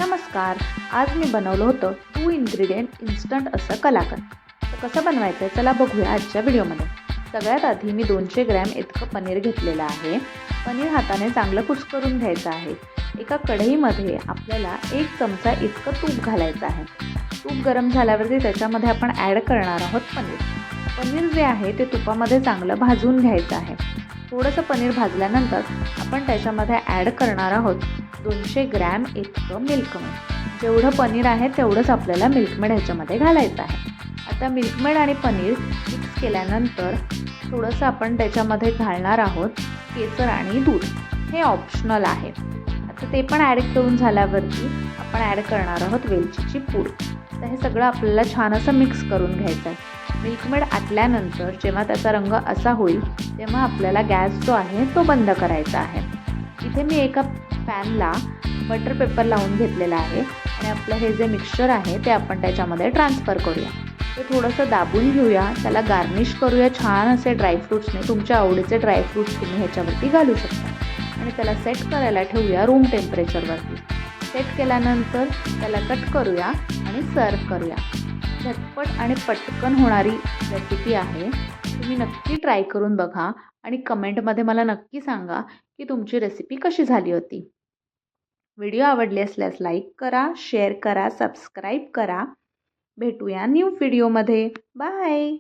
नमस्कार. आज मी बनवलं होतं 2 इन्ग्रेडियंट इन्स्टंट असं कलाकंद. तर कसं बनवायचं आहे चला बघूया आजच्या व्हिडिओमध्ये. सगळ्यात आधी मी 200 ग्रॅम इतकं पनीर घेतलेलं आहे. पनीर हाताने चांगलं कुस्करून घ्यायचं आहे. एका कढईमध्ये आपल्याला 1 चमचा इतकं तूप घालायचं आहे. तूप गरम झाल्यावरती त्याच्यामध्ये आपण ॲड करणार आहोत पनीर. पनीर जे आहे ते तुपामध्ये चांगलं भाजून घ्यायचं आहे. थोडंसं पनीर भाजल्यानंतर आपण त्याच्यामध्ये ॲड करणार आहोत 200 ग्रॅम इतकं मिल्कमेड. जेवढं पनीर आहे तेवढंच आपल्याला मिल्कमेड ह्याच्यामध्ये घालायचं आहे. आता मिल्कमेड आणि पनीर मिक्स केल्यानंतर थोडंसं आपण त्याच्यामध्ये घालणार आहोत केसर आणि दूध. हे ऑप्शनल आहे. आता ते पण ॲड करून झाल्यावरती आपण ॲड करणार आहोत वेलचीची पूड. तर हे सगळं आपल्याला छान असं मिक्स करून घ्यायचं आहे. मिल्कमेड आटल्यानंतर जेव्हा त्याचा रंग असा होईल तेव्हा आपल्याला गॅस जो आहे तो बंद करायचा आहे. इथे मी एका पॅनला बटर पेपर लावून घेतलेला आहे आणि आपलं हे जे मिक्सचर आहे ते आपण त्याच्यामध्ये ट्रान्सफर करूया. ते थोडंसं दाबून घेऊया. त्याला गार्निश करूया छान असे ड्रायफ्रूट्सने. तुमच्या आवडीचे ड्रायफ्रूट्स तुम्ही ह्याच्यावरती घालू शकता आणि त्याला सेट करायला ठेवूया रूम टेम्परेचरवरती. सेट केल्यानंतर त्याला कट करूया आणि सर्व करूया. झटपट आणि पटकन होणारी रेसिपी आहे. तुम्ही नक्की ट्राय करून बघा आणि कमेंटमध्ये मला नक्की सांगा की तुमची रेसिपी कशी झाली होती. व्हिडिओ आवडले असल्यास लाईक करा, शेअर करा, सबस्क्राईब करा. भेटूया न्यू व्हिडिओमध्ये. बाय.